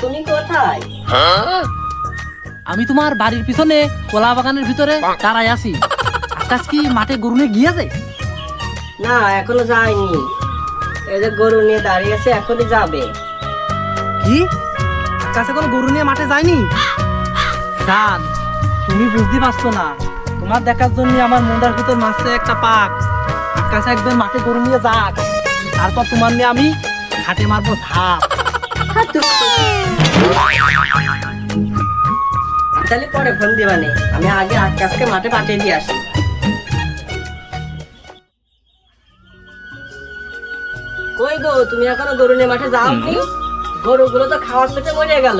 তুমি কোথায়? আমি তোমার বাড়ির পিছনে কলা বাগানের ভিতরে দাঁড়াই আছি। আকাশ কি মাঠে গরু নিয়ে গিয়েছে? না, এখনো যায়নি। এই যে গরু নিয়ে দাঁড়িয়ে আছে, এখনই যাবে। কি আকাশ এখন গরু নিয়ে মাঠে যায়নি? জান, তুমি বুঝতে পারছো না, তোমার দেখার জন্য আমার মন্দার ভিতর মারছে একটা পাক। আকাশ একদম মাঠে গরু নিয়ে যাক, তারপর তোমার নিয়ে আমি ঘাটে মারবো ধাপ। তাহলে পরে ফোন দিবানে, আমি আগে আকাশকে মাঠে পাঠিয়ে দিয়ে আসি। কই গো, তুমি এখনো গরু নিয়ে মাঠে যাওনি? গরুগুলো তো খাওয়ার পেটে মরে গেল,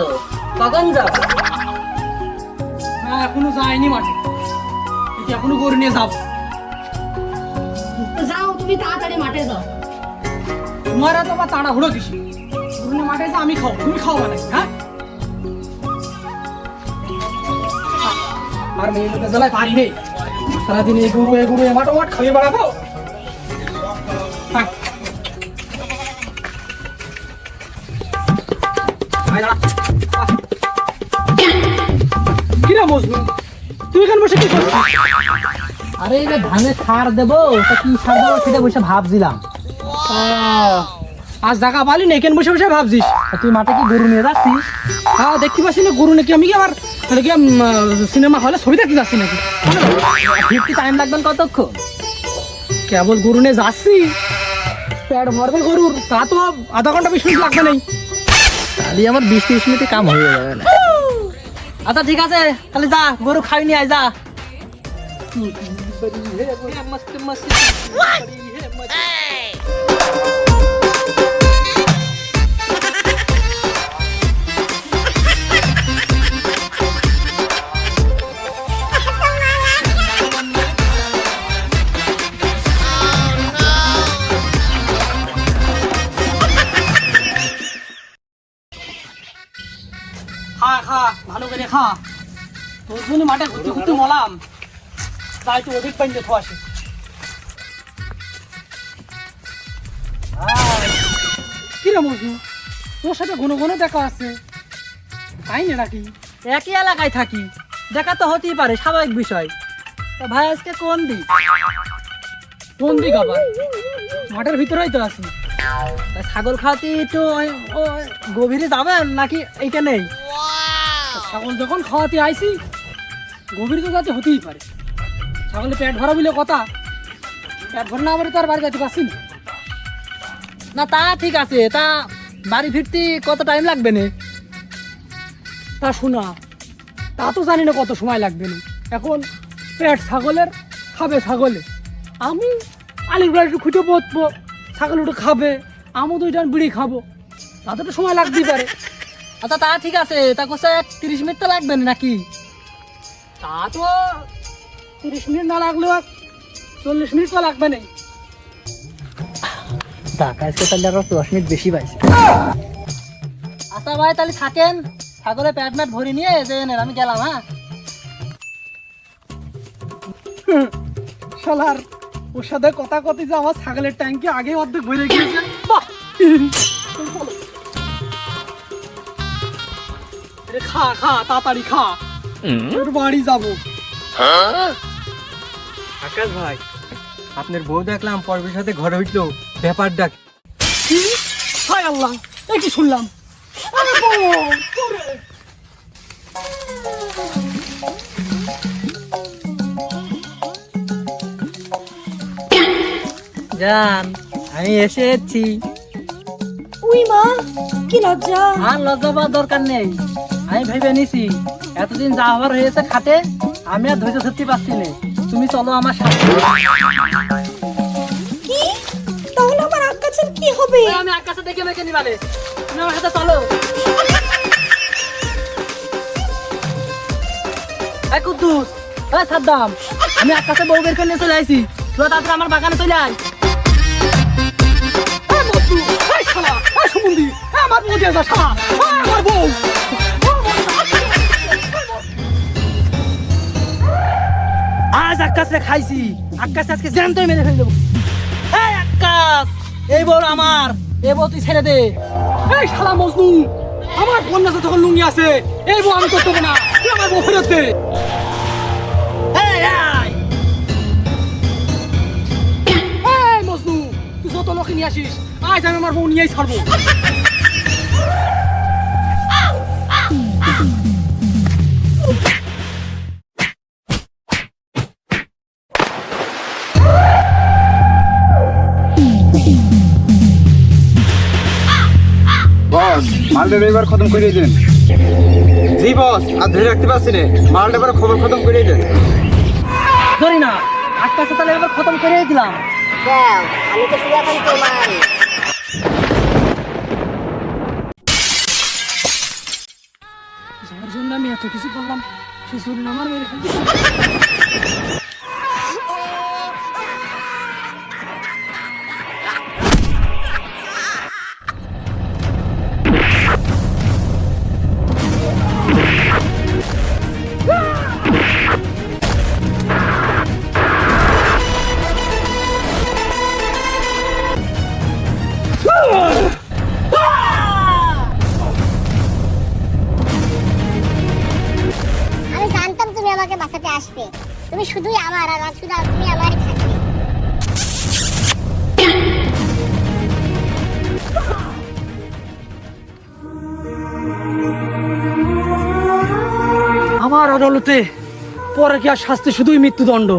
কখন যাও? না, এখনো যায়নি মাঠে, এখনো গরু নিয়ে যাবো। যাও, তুমি তাড়াতাড়ি মাঠে যাও। তোমার এত বা তাড়াহুড়ো কিসে? গরু নিয়ে মাঠে যা, আমি খাও, তুমি খাও মানে? হ্যাঁ, আর মেয়ে লোকের জ্বালায় পারি নেই, সারাদিন এই গরু এমাট ওমাট খাইয়ে বেড়াবো। কিরা মজনু, তুই এখানে বসে কি করছিস? আরে এই যে ধানে সার দেবো, তা কি সার দেবো সেটা বসে ভাবছিলাম। আজ জায়গা পালি না, এখানে বসে বসে ভাবছিস? তুই মাঠে কি গরু নিয়ে যাচ্ছিস? হ্যাঁ, দেখতে পাচ্ছি না গরু নাকি? আমি কি আবার সিনেমা হলে ছবি দেখতে যাচ্ছি নাকি? ফিরতে টাইম লাগবে কতক্ষণ? কেবল গরু নিয়ে যাচ্ছি, পেট ভরবে গরুর, তা তো আধা ঘন্টা 20 মিনিট লাগবে নেই। তাহলে আমার 20-30 মিনিটে কাম হয়ে যাবে না? আচ্ছা ঠিক আছে, তাহলে যা, গরু খাই নিয়ে আয়, যা। খা খা, ভালো করে খা। তোর জন্য মাঠে ঘুরতে ঘুরতে মলাম, তাই তো অধিক পাইতে আসে। কিরে মজনু, তোর সাথে ঘন ঘন দেখা আছে, তাই না নাকি? একই এলাকায় থাকি, দেখা তো হতেই পারে, স্বাভাবিক বিষয়। তা ভাই আজকে কোন দিক? কোন দিক আবার? মাঠের ভিতরেই তো আছি। তা ছাগল খাওয়াতে একটু গভীরে যাবেন নাকি এইখানেই? ছাগল যখন খাওয়াতে আইসি, গভীর তো যাতে হতেই পারে। ছাগলের পেট ভরা বলে কথা, পেট ভরা না বলে তো আর বাড়ি যেতে পারছি না। না তা ঠিক আছে, তা বাড়ি ফিরতে কত টাইম লাগবে না? তা শোনা, তা তো জানি না কত সময় লাগবে না। এখন পেট ছাগলের, খাবে ছাগলে, আমি আলির বেলা একটু খুঁটে পড়বো, ছাগল একটু খাবে, আমও 2 টান বিড়ি খাবো, তাতে তো সময় লাগতেই পারে। আচ্ছা তা ঠিক আছে, তা কোথায় 30 মিনিট তো লাগবে নাকি? তা তো 30 মিনিট না লাগলেও 40 মিনিট তো লাগবে না। আজকে তাহলে আরো 10 মিনিট বেশি পাইছে। আচ্ছা ভাই, তাহলে থাকেন, ছাগলে প্যাট ম্যাট ভরে নিয়ে যে আমি গেলাম। হ্যাঁ, শালার ওর সাথে কথা কথি যে আমার ছাগলের ট্যাঙ্কি আগে অর্ধেক ভরে গিয়েছে। খা খা, তাড়াতাড়ি খা, তোর বাড়ি যাবো। আকাশ ভাই, আপনার বউ দেখলাম পর্বের সাথে ঘরে উঠলো, ব্যাপারটা কি? হায় আল্লাহ, এ কি শুনলাম? জান, আমি এসেছি। উই মা, কি লজ্জা! আর লজ্জা পাওয়ার দরকার নেই, আমি ভেবে নিছি এতদিন যা হওয়ার হয়েছে খাটে, আমি আর ধৈর্য ধরতে পারছি না। তুমি চলো আমার সাথে। কি? তাহলে আমার আকাশের কি হবে? আমি আকাশে দেখে মেখে নিবালে, তুমি আমার সাথে চলো। এই কুদ্দুস, এই সাদ্দাম, আমি আকাশে বউ বের করে নিয়ে চলে আইছি, তোরা তারপরে আমার বাগানে চলে আয়। আমার বউ দিয়ে যা, আমার বউ। আজ আকাশে খাইছি, আকাশ আজকে জ্যান্ত মেরে ফেলে দেবো। এই আকাশ, এই বউ আমার, এই বউ তুই ছেড়ে দে। এই শালা মজনু, আমার বন্যা যতক্ষণ লুঙ্গি আছে এই বউ আমি করতে হবে না, তুই আমার বউ ফেরত দে। এই মজনু, তুই যত লোক নিয়ে আসিস আজ আমি আমার বউ নিয়েই ছাড়বো। বস মালটা এবার খতম করে দেন। জি বস, আর ধরে রাখতে পারছি না, মালটা এবার খবর খতম করে দেন। ধরি না আটকাছে, তাহলে এবার খতম করে দিলাম। দাও, আমি তো শুধু এখন তোমার। যার জন্য আমি এত কিছু করলাম, সে জন্য আমার মেরে ফেলতে। আমি জানতাম তুমি আমাকে বাঁচাতে আসবে, তুমি শুধুই আমার আর শুধু তুমি আমারই থাকবে। আমার আদালতে পরে কি আর শাস্তি শুধুই মৃত্যুদণ্ড।